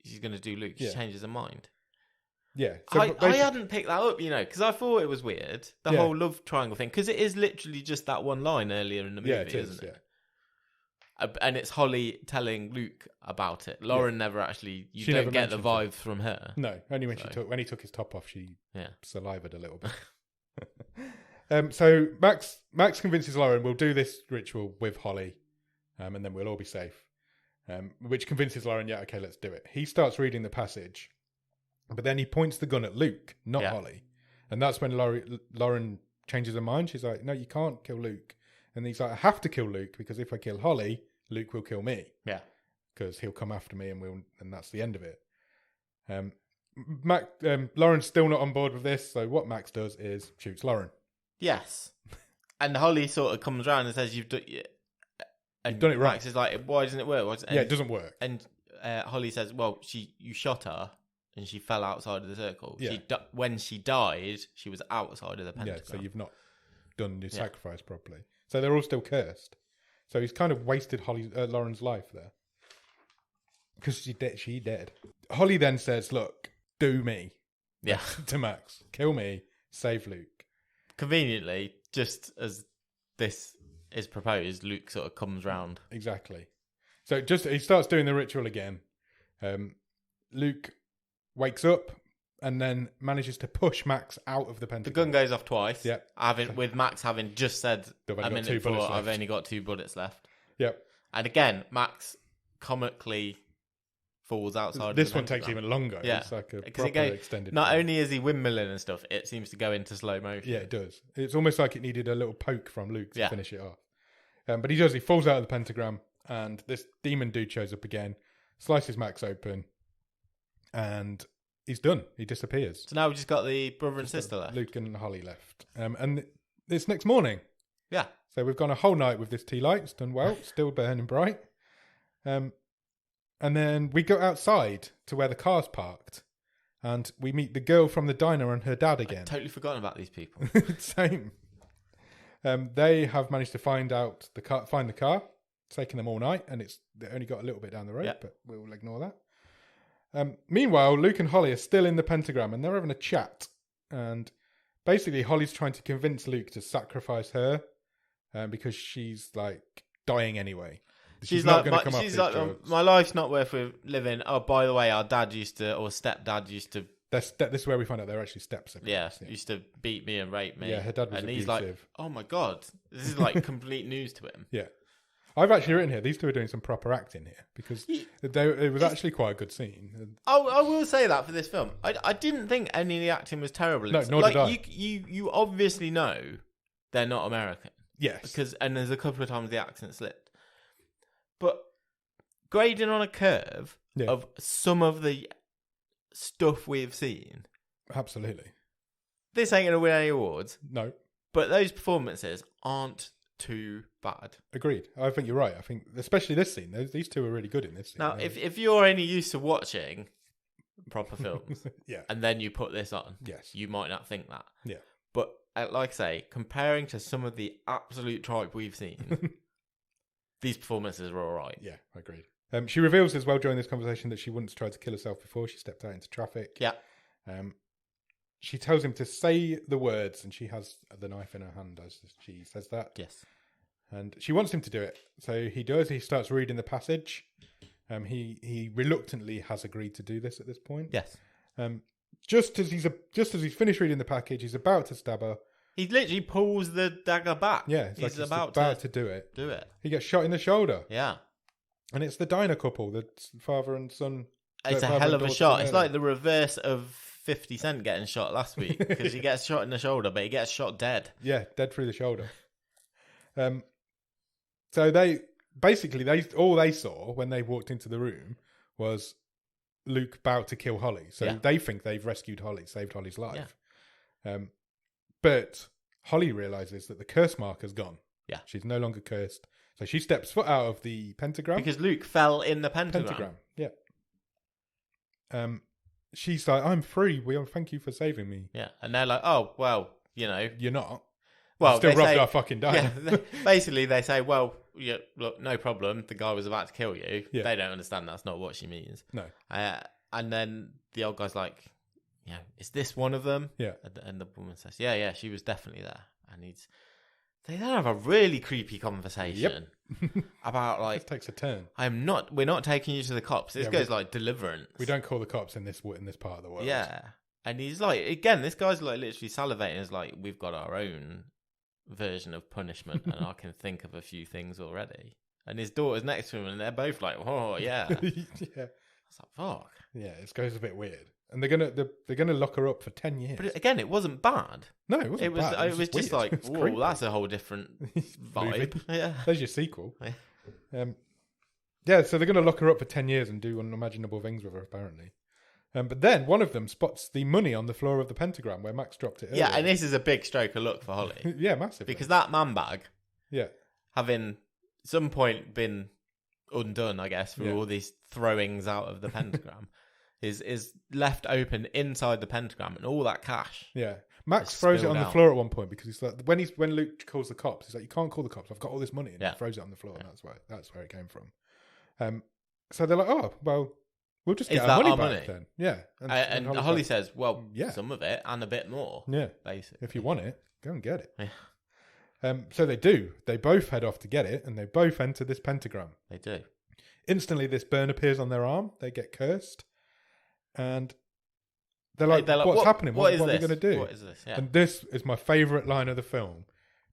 she's going to do Luke, she changes her mind.
Yeah.
So I hadn't picked that up, because I thought it was weird, the whole love triangle thing, because it is literally just that one line earlier in the movie, isn't it? Yeah. And it's Holly telling Luke about it. Lauren never actually, you don't get the vibes from her.
No, only when he took his top off, she salivated a little bit. So Max convinces Lauren, we'll do this ritual with Holly, and then we'll all be safe. Which convinces Lauren, yeah, okay, let's do it. He starts reading the passage. But then he points the gun at Luke, not Holly. And that's when Lauren changes her mind. She's like, no, you can't kill Luke. And he's like, I have to kill Luke because if I kill Holly, Luke will kill me.
Yeah.
Because he'll come after me and that's the end of it. Lauren's still not on board with this. So what Max does is shoots Lauren.
Yes. And Holly sort of comes around and says, you've done it right. Max is like, why doesn't it work?
It doesn't work.
And Holly says, well, you shot her. And she fell outside of the circle.
Yeah.
When she died, she was outside of the pentagram.
Yeah, so you've not done your sacrifice properly. So they're all still cursed. So he's kind of wasted Lauren's life there. Because she dead. Holly then says, look, do me.
Yeah.
To Max. Kill me. Save Luke.
Conveniently, just as this is proposed, Luke sort of comes round.
Exactly. So he starts doing the ritual again. Luke wakes up and then manages to push Max out of the pentagram.
The gun goes off twice.
Yeah.
With Max having just said a minute before, I've only got 2 bullets left.
Yep.
And again, Max comically falls outside.
This one takes even longer.
Yeah.
It's like a proper extended.
Not only is he windmilling and stuff, it seems to go into slow motion.
Yeah, it does. It's almost like it needed a little poke from Luke to finish it off. But he does. He falls out of the pentagram, and this demon dude shows up again, slices Max open, and he's done. He disappears.
So now we've just got the brother and sister left.
Luke and Holly left. And it's next morning.
Yeah.
So we've gone a whole night with this tea light. It's done well. Still burning bright. And then we go outside to where the car's parked. And we meet the girl from the diner and her dad again.
I've totally forgotten about these people.
Same. They have managed to find the car. It's taken them all night. And they only got a little bit down the road. But we'll ignore that. Meanwhile, Luke and Holly are still in the pentagram and they're having a chat. And basically, Holly's trying to convince Luke to sacrifice her because she's like dying anyway. She's not going to come up.
My life's not worth living. Oh, by the way, our dad or stepdad used to.
This is where we find out they're actually stepsiblings.
Yeah, used to beat me and rape me.
Yeah, her dad was abusive.
He's like, oh my God, this is like complete news to him.
Yeah. I've actually written here, these two are doing some proper acting here because it was actually quite a good scene.
I will say that for this film. I didn't think any of the acting was terrible.
No, nor did I.
You obviously know they're not American.
Yes.
And there's a couple of times the accent slipped. But grading on a curve of some of the stuff we've seen.
Absolutely.
This ain't going to win any awards.
No.
But those performances aren't too bad.
Agreed. I think you're right. I think especially this scene, these two are really good in this scene.
Now, if you're only used to watching proper films,
yeah,
and then you put this on,
yes,
you might not think that.
Yeah.
But like I say, comparing to some of the absolute tripe we've seen, these performances are all right.
Yeah, I agreed. She reveals as well during this conversation that she once tried to kill herself before she stepped out into traffic.
Yeah.
She tells him to say the words, and she has the knife in her hand as she says that.
Yes. And
she wants him to do it. So he does. He starts reading the passage. He reluctantly has agreed to do this at this point.
Yes.
Just as he's finished reading the package, he's about to stab her.
He literally pulls the dagger back.
Yeah, he's about to do it.
Do it.
He gets shot in the shoulder.
Yeah.
And it's the diner couple, the father and son.
It's a
father
hell
and
of a
daughter
shot.
from
It's
earlier.
like the reverse of 50 Cent getting shot last week because he gets shot in the shoulder, but he gets shot dead.
Yeah, dead through the shoulder. So they all they saw when they walked into the room was Luke about to kill Holly. So they think they've rescued Holly, saved Holly's life. Yeah. But Holly realizes that the curse marker's gone.
Yeah.
She's no longer cursed. So she steps foot out of the pentagram.
Because Luke fell in the pentagram.
Yeah. She's like, I'm free. Thank you for saving me.
Yeah. And they're like, oh, well,
You're not.
Well,
you still robbed our fucking diner.
Yeah, basically, they say, well, yeah, look, no problem. The guy was about to kill you.
Yeah.
They don't understand that's not what she means.
No.
And then the old guy's like, is this one of them?
Yeah.
And the woman says, yeah, she was definitely there. And they then have a really creepy conversation about like,
this takes a turn.
We're not taking you to the cops. This goes like Deliverance.
We don't call the cops in this part of the world.
Yeah. And he's like, again, this guy's like literally salivating. He's like, we've got our own version of punishment and I can think of a few things already. And his daughter's next to him and they're both like, oh, yeah.
Yeah.
It's like, fuck.
Yeah, it goes a bit weird. And they're gonna lock her up for 10 years.
But again, it wasn't bad.
No, it wasn't bad.
It was just
weird.
like, whoa, that's a whole different vibe. Yeah.
There's your sequel.
Yeah.
So they're going to lock her up for 10 years and do unimaginable things with her, apparently. But then one of them spots the money on the floor of the pentagram where Max dropped it earlier.
Yeah, and this is a big stroke of luck for Holly.
Yeah, massively.
Because that man bag,
at
having some point been undone, I guess, for all these throwings out of the pentagram, is left open inside the pentagram, and all that cash.
Yeah. Max throws it on the floor at one point because he's like, when Luke calls the cops, he's like, you can't call the cops. I've got all this money, and he throws it on the floor, and that's where it came from. So they're like, oh well, we'll just get our money back then. Yeah.
And Holly says, well, some of it and a bit more.
Yeah.
Basically,
if you want it, go and get it.
Yeah.
So they do. They both head off to get it, and they both enter this pentagram.
They do.
Instantly, this burn appears on their arm. They get cursed, and they're like, "What's happening? What are they going to do?"
What is this? Yeah.
And this is my favourite line of the film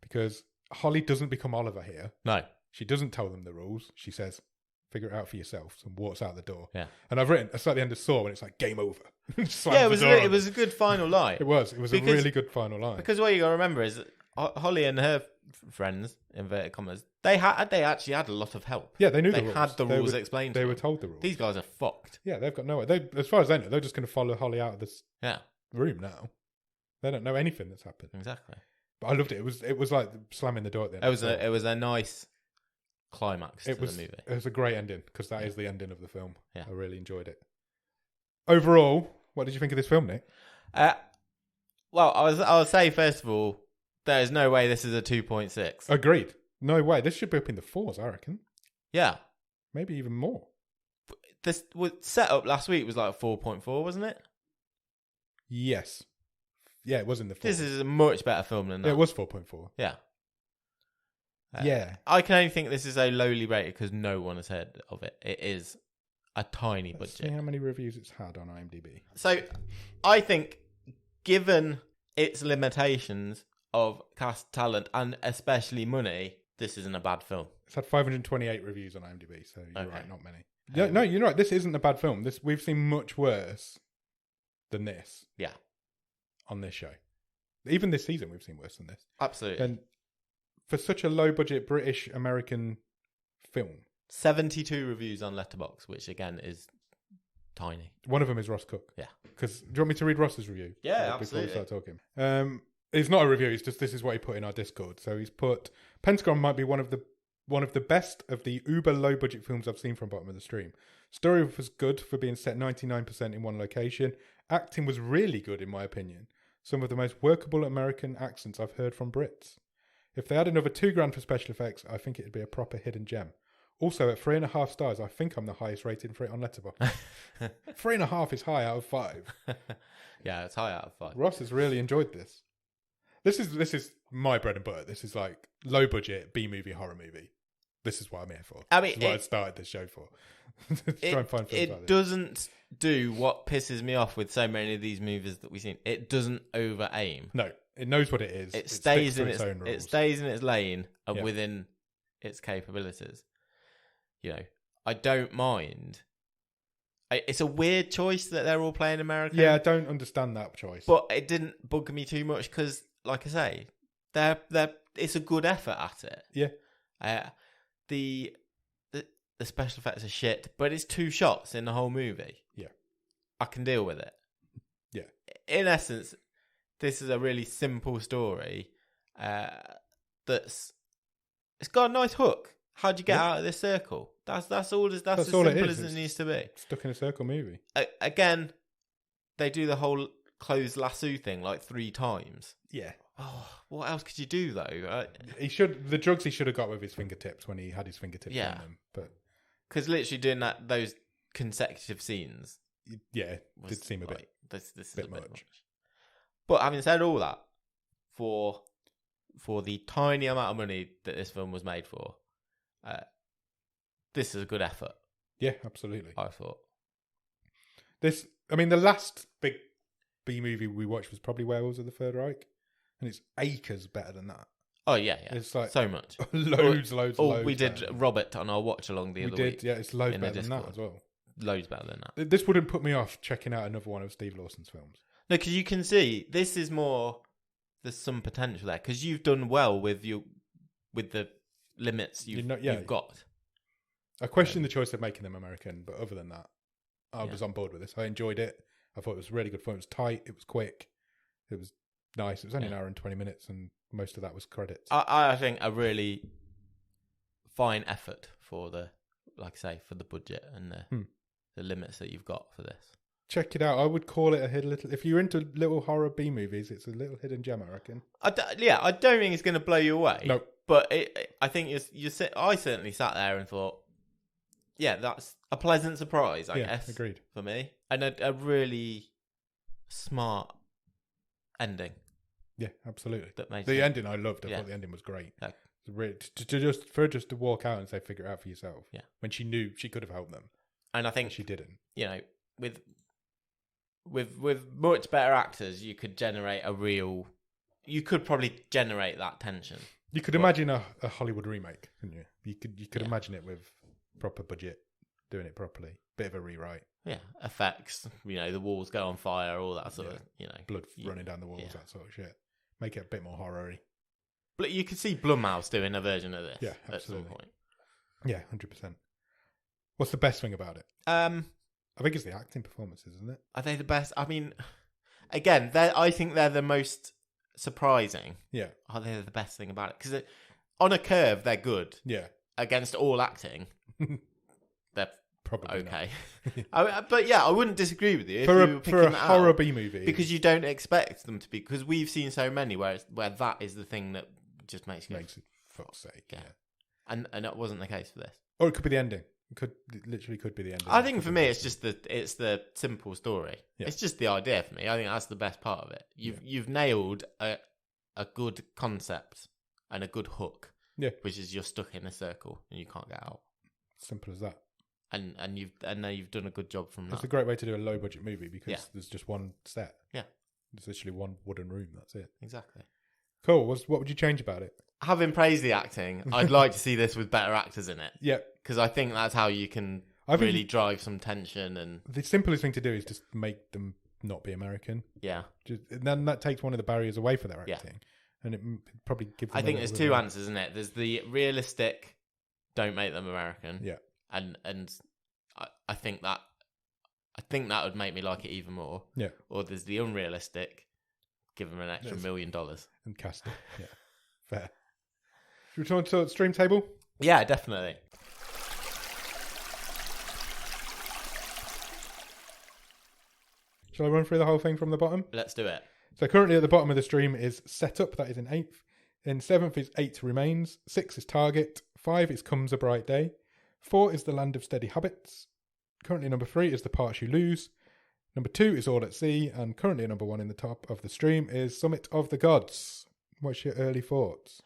because Holly doesn't become Oliver here.
No,
she doesn't tell them the rules. She says, "Figure it out for yourselves," and walks out the door.
Yeah.
And I've written it's like the end of Saw when it's like game over.
Yeah, it was a good final line.
It was a really good final line.
Because what you got to remember is that Holly and her friends, inverted commas, they actually had a lot of help.
Yeah, they knew the rules.
They had the rules explained to them.
They were told the rules.
These guys are fucked.
Yeah, they've got no way. As far as they know, they're just going to follow Holly out of this room now. They don't know anything that's happened.
Exactly.
But I loved it. It was like slamming the door at the end.
It was a nice climax to the movie.
It was a great ending because that is the ending of the film.
Yeah.
I really enjoyed it. Overall, what did you think of this film, Nick?
Well, I'll say first of all, there is no way this is a 2.6.
Agreed. No way. This should be up in the 4s, I reckon.
Yeah.
Maybe even more.
This set up last week was like 4.4, wasn't it?
Yes. Yeah, it was in the 4s.
This is a much better film than that.
It was 4.4.
Yeah.
Yeah.
I can only think this is a lowly rated because no one has heard of it. It is a tiny
Let's
budget.
see how many reviews it's had on IMDb.
So, I think, given its limitations of cast talent and especially money, this isn't a bad film.
It's had 528 reviews on IMDb, so you're right, not many.
Um,
No, you're right. This isn't a bad film. We've seen much worse than this.
Yeah.
On this show. Even this season, we've seen worse than this.
Absolutely.
And for such a low-budget British-American film.
72 reviews on Letterboxd, which again is tiny.
One of them is Ross Cook.
Yeah.
Because do you want me to read Ross's review?
Yeah,
before we
absolutely.
start talking. It's not a review. It's just this is what he put in our Discord. So he's put Pentagram might be one of the best of the uber low-budget films I've seen from bottom of the stream. Story was good for being set 99% in one location. Acting was really good in my opinion. Some of the most workable American accents I've heard from Brits. If they had another $2,000 for special effects, I think it'd be a proper hidden gem. Also, at 3.5 stars, I think I'm the highest rating for it on Letterboxd. 3.5 is high out of 5.
Yeah, it's high out of 5.
Ross has really enjoyed this. This is my bread and butter. This is like low budget B-movie horror movie. This is what I'm here for.
I mean,
this is what I started this show for. Try and find films like this.
Doesn't do what pisses me off with so many of these movies that we've seen. It doesn't over aim.
No, it knows what it is.
It stays in
its own rules.
It stays in its lane and within its capabilities. You know, I don't mind. It's a weird choice that they're all playing American.
Yeah, I don't understand that choice.
But it didn't bug me too much because, like I say, it's a good effort at it.
Yeah.
The special effects are shit, but it's 2 shots in the whole movie.
Yeah.
I can deal with it.
Yeah.
In essence, this is a really simple story it's got a nice hook. How'd you get out of this circle? That's all. That's as
all
simple
it is.
as it needs to be.
Stuck in a circle movie.
Again, they do the whole closed lasso thing like 3 times.
Yeah.
Oh, what else could you do though?
The drugs he should have got with his fingertips when he had his fingertips on them. But
because literally doing those consecutive scenes,
did seem a bit.
This is
bit
a bit
much.
much. But having said all that, for the tiny amount of money that this film was made for, this is a good effort.
Yeah, absolutely.
I thought
the last big B movie we watched was probably Werewolves of the Third Reich, and it's acres better than that.
Oh yeah.
It's like
so much.
loads.
We did
better.
Robert on our watch along the other week.
Yeah, it's loads better than that as well.
Loads better than that.
This wouldn't put me off checking out another one of Steve Lawson's films.
No, because you can see this is more. There's some potential there because you've done well with the limits you've got.
I question the choice of making them American, but other than that, I was on board with this. I enjoyed it. I thought it was really good fun. It was tight. It was quick. It was nice. It was only an hour and 20 minutes, and most of that was credits.
I think a really fine effort for the budget and the limits that you've got for this.
Check it out. I would call it a little. If you're into little horror B movies, it's a little hidden gem, I reckon.
I don't think it's going to blow you away.
No,
but I think I certainly sat there and thought, yeah, that's a pleasant surprise. I guess.
Agreed.
For me, and a really smart ending.
Yeah, absolutely.
That makes
the ending I loved. I thought the ending was great.
Yeah.
To walk out and say, figure it out for yourself.
Yeah.
When she knew she could have helped them,
and I think
she didn't.
With much better actors, you could probably generate that tension.
You could imagine a Hollywood remake, couldn't you? You could imagine it with proper budget, doing it properly, bit of a rewrite.
Yeah, effects. The walls go on fire, all that sort of.
Blood running down the walls, that sort of shit. Make it a bit more horror-y.
But you could see Blumhouse doing a version of this.
Yeah, absolutely.
At some point.
Yeah, 100%. What's the best thing about it? I think it's the acting performances, isn't it?
Are they the best? I mean, again, I think they're the most surprising.
Yeah.
Are they the best thing about it? Because on a curve, they're good.
Yeah.
Against all acting, they're
probably
okay. But yeah, I wouldn't disagree with you.
For a horror B movie.
Because you don't expect them to be. Because we've seen so many where that is the thing that just makes it
fuck's sake.
Yeah. And that wasn't the case for this.
Or it could be the ending. It literally could be the ending.
I think for me, it's the simple story.
Yeah.
It's just the idea for me. I think that's the best part of it. You've nailed a good concept and a good hook.
Yeah.
Which is you're stuck in a circle and you can't get out.
Simple as that.
And you've done a good job from that.
It's a great way to do a low budget movie because there's just one set.
Yeah.
It's literally one wooden room. That's it.
Exactly.
Cool. What would you change about it?
Having praised the acting, I'd like to see this with better actors in it.
Yeah.
Because I think that's how you can really drive some tension. And
the simplest thing to do is just make them not be American.
Yeah.
And then that takes one of the barriers away for their acting.
Yeah.
And it probably gives them
I think there's 2 answers, isn't it? There's the realistic, don't make them American.
Yeah.
And I think that would make me like it even more.
Yeah.
Or there's the unrealistic, give them an extra $1 million.
And cast it. Yeah. Fair. Should we turn to stream table?
Yeah, definitely.
Shall I run through the whole thing from the bottom?
Let's do it.
So currently at the bottom of the stream is Setup, that is in 8th. In 7th is 8 Remains. 6 is Target. 5 is Comes a Bright Day. 4 is The Land of Steady Habits. Currently number 3 is The Parts You Lose. Number 2 is All at Sea. And currently number 1 in the top of the stream is Summit of the Gods. What's your early thoughts?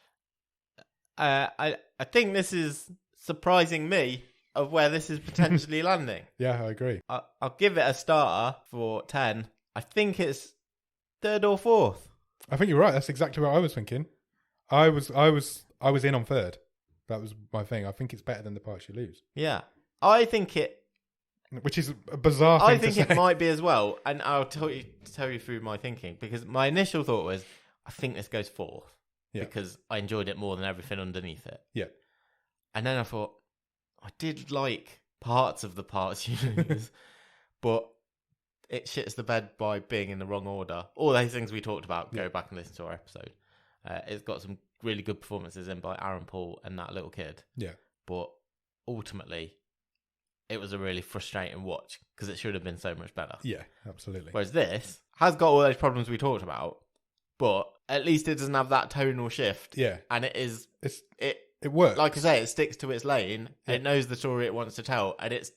I think this is surprising me of where this is potentially landing.
Yeah, I agree.
I'll give it a starter for 10. I think it's 3rd or 4th.
I think you're right. That's exactly what I was thinking. I was in on 3rd. That was my thing. I think it's better than The Parts You Lose.
Yeah. I think it.
Which is a bizarre thing
I think
to say.
it might be as well, and I'll tell you through my thinking, because my initial thought was, I think this goes fourth because I enjoyed it more than everything underneath it.
Yeah,
and then I thought I did like parts of the parts you lose, but it shits the bed by being in the wrong order. All those things we talked about, go back and listen to our episode. It's got some really good performances in by Aaron Paul and that little kid.
Yeah,
but ultimately, it was a really frustrating watch because it should have been so much better.
Yeah, absolutely.
Whereas this has got all those problems we talked about, but at least it doesn't have that tonal shift.
Yeah,
and it
works.
Like I say, it sticks to its lane. Yeah. It knows the story it wants to tell, and it's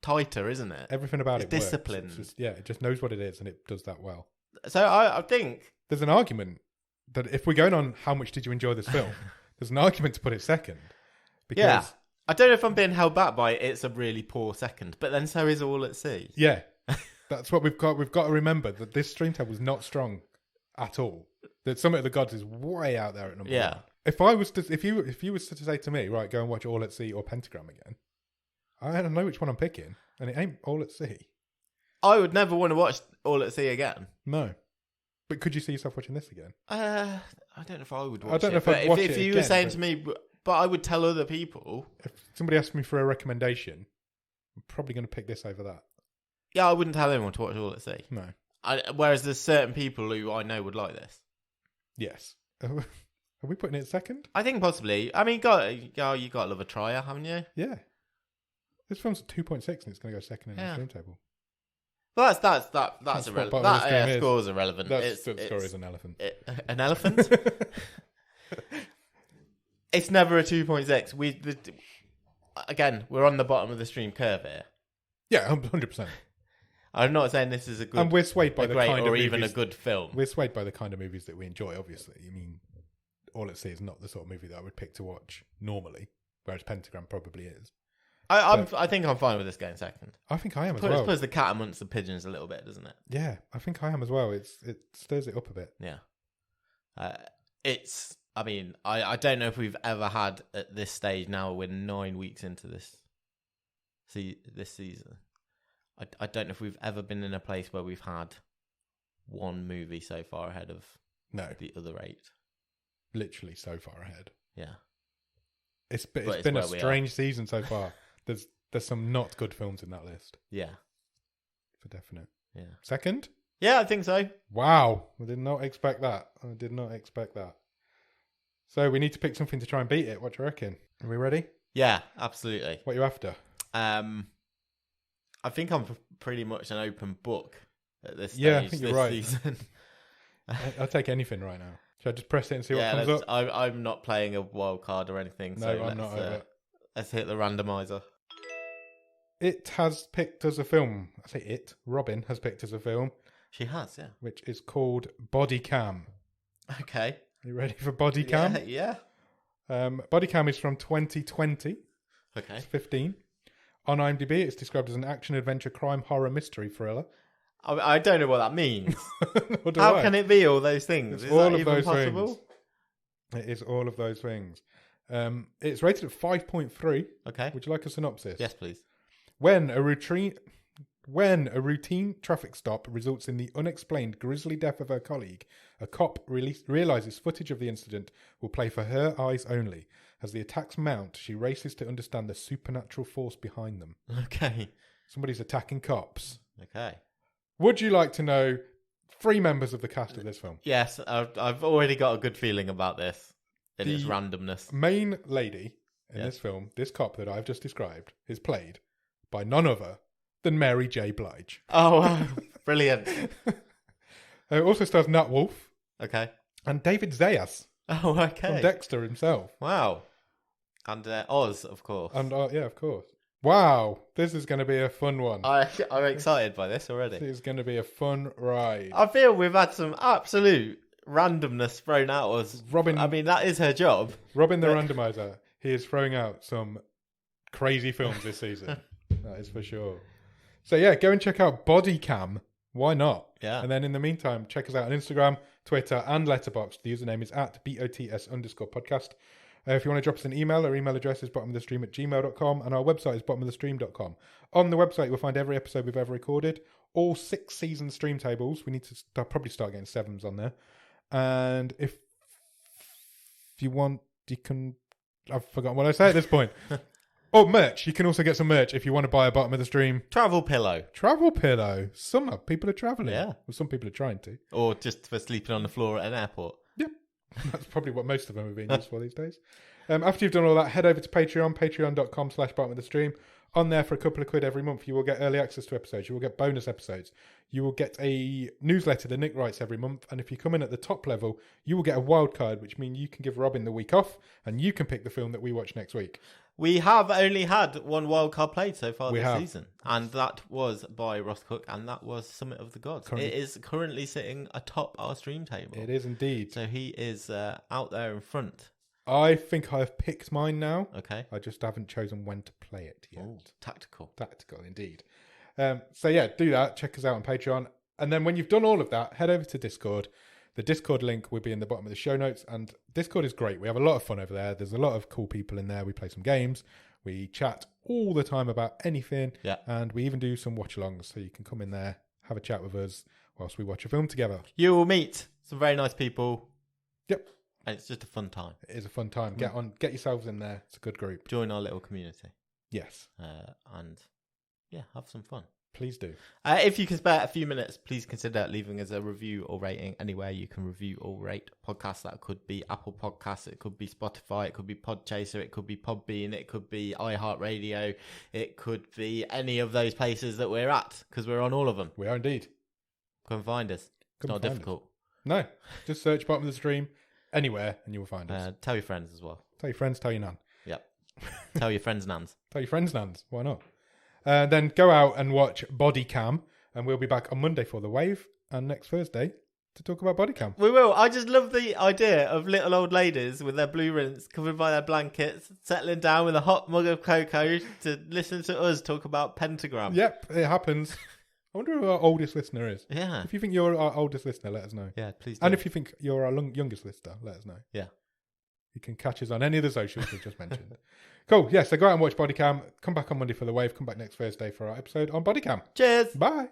tighter, isn't it?
Everything about
it's
it
disciplined.
Works. It's just, it just knows what it is, and it does that well.
So I think
there's an argument that if we're going on how much did you enjoy this film, there's an argument to put it second. Because
I don't know if I'm being held back by it's a really poor second, but then so is All at Sea.
Yeah, that's what we've got. We've got to remember that this Streamtab was not strong at all. That Summit of the Gods is way out there at number one. If I was to, if you was to say to me, right, go and watch All at Sea or Pentagram again, I don't know which one I'm picking, and it ain't All at Sea.
I would never want to watch All at Sea again.
No, but could you see yourself watching this again?
I don't know if I would watch it.
I don't know if I'd watch it
if you
again,
were saying to me, but I would tell other people.
If somebody asked me for a recommendation, I'm probably going to pick this over that.
Yeah, I wouldn't tell anyone to watch All at Sea.
No.
Whereas there's certain people who I know would like this.
Yes. Are we putting it second?
I think possibly. I mean, you got to love a trier, haven't you?
Yeah. This film's 2.6 and it's going to go second in the stream table.
Well, that's irrelevant. That score's irrelevant.
That score is an elephant.
An elephant? It's never a 2.6. Again, we're on the bottom of the stream curve here.
Yeah, 100%.
I'm not saying this is a good,
and we're swayed by the kind of movies,
even a good film.
We're swayed by the kind of movies that we enjoy. Obviously, I mean, All at Sea is not the sort of movie that I would pick to watch normally, whereas Pentagram probably is.
I think I'm fine with this going second.
I think I am as well.
It puts the cat amongst the pigeons a little bit, doesn't it?
Yeah, I think I am as well. It stirs it up a bit.
Yeah. I mean, I don't know if we've ever had at this stage now. We're 9 weeks into this season. I don't know if we've ever been in a place where we've had one movie so far ahead of the other 8.
Literally so far ahead.
Yeah.
It's been a strange season so far. There's some not good films in that list.
Yeah.
For definite.
Yeah.
Second?
Yeah, I think so.
Wow. I did not expect that. So we need to pick something to try and beat it. What do you reckon? Are we ready?
Yeah, absolutely.
What are you after?
I think I'm pretty much an open book at this stage.
Yeah, I think you're right.
Season.
I'll take anything right now. Should I just press it and see what comes up?
I'm not playing a wild card or anything.
No,
so
I'm not either.
Let's hit the randomizer.
It has picked us a film. I say it. Robin has picked us a film.
She has, yeah.
Which is called Body Cam.
Okay.
Are you ready for Body Cam?
Yeah.
Body Cam is from 2020.
Okay.
It's 15. On IMDb, it's described as an action-adventure crime horror mystery thriller.
I don't know what that means. How can it be all those things? Is all that even possible?
Things. It is all of those things. It's rated at 5.3.
Okay.
Would you like a synopsis?
Yes, please.
When a routine traffic stop results in the unexplained grisly death of her colleague, a cop realizes footage of the incident will play for her eyes only. As the attacks mount, she races to understand the supernatural force behind them.
Okay.
Somebody's attacking cops.
Okay.
Would you like to know 3 members of the cast of this film?
Yes, I've already got a good feeling about this. Its randomness.
Main lady in this film, this cop that I've just described, is played by none other than Mary J. Blige.
Oh, wow. Brilliant.
It also stars Nat Wolff.
Okay.
And David Zayas.
Oh, okay.
From Dexter himself.
Wow. And Oz, of course.
And yeah, of course. Wow. This is going to be a fun one.
I'm excited by this already.
This is going to be a fun ride.
I feel we've had some absolute randomness thrown at us.
Robin,
I mean, that is her job.
Robin the randomizer. He is throwing out some crazy films this season. That is for sure. So yeah, go and check out Body Cam. Why not?
Yeah.
And then in the meantime, check us out on Instagram, Twitter, and Letterboxd. The username is @BOTS_podcast. If you want to drop us an email, our email address is bottomofthestream@gmail.com, and our website is bottomofthestream.com. On the website, you'll find every episode we've ever recorded, all 6 season stream tables. We need to probably start getting 7s on there. And if you want, you can... I've forgotten what I say at this point. Oh, merch. You can also get some merch if you want to buy a Bottom of the Stream
Travel pillow.
Travel pillow. Some people are travelling.
Yeah.
Well, some people are trying to.
Or just for sleeping on the floor at an airport.
Yep. That's probably what most of them are being used for these days. After you've done all that, head over to Patreon, patreon.com/bottom of the stream. On there for a couple of quid every month, you will get early access to episodes. You will get bonus episodes. You will get a newsletter that Nick writes every month. And if you come in at the top level, you will get a wild card, which means you can give Robin the week off and you can pick the film that we watch next week.
We have only had one wildcard played so far this season. And that was by Ross Cook, and that was Summit of the Gods. It is currently sitting atop our stream table.
It is indeed.
So he is out there in front.
I think I've picked mine now.
Okay.
I just haven't chosen when to play it yet.
Ooh, tactical.
Tactical, indeed. So yeah, do that. Check us out on Patreon. And then when you've done all of that, head over to Discord. The Discord link will be in the bottom of the show notes. And Discord is great. We have a lot of fun over there. There's a lot of cool people in there. We play some games. We chat all the time about anything.
Yeah.
And we even do some watch-alongs. So you can come in there, have a chat with us whilst we watch a film together.
You will meet some very nice people.
Yep.
And it's just a fun time.
It is a fun time. Get yourselves in there. It's a good group.
Join our little community.
Yes.
And yeah, have some fun.
Please do.
If you can spare a few minutes, please consider leaving us a review or rating anywhere you can review or rate podcasts. That could be Apple Podcasts, it could be Spotify, it could be Podchaser, it could be Podbean, it could be iHeartRadio, it could be any of those places that we're at, because we're on all of them.
We are indeed.
Come find us. It's not difficult.
No, just search Bottom of the Stream anywhere and you will find us.
Tell your friends as well.
Tell your friends, tell your nan.
Yep. Tell your friends' nans.
Tell your friends' nans. Why not? Then go out and watch Body Cam, and we'll be back on Monday for The Wave and next Thursday to talk about Body Cam.
We will. I just love the idea of little old ladies with their blue rinse covered by their blankets, settling down with a hot mug of cocoa to listen to us talk about Pentagram.
Yep, it happens. I wonder who our oldest listener is.
Yeah.
If you think you're our oldest listener, let us know.
Yeah, please do.
And if you think you're our youngest listener, let us know.
Yeah.
You can catch us on any of the socials we've just mentioned. Cool. Yeah, so go out and watch Body Cam. Come back on Monday for The Wave. Come back next Thursday for our episode on Body Cam.
Cheers.
Bye.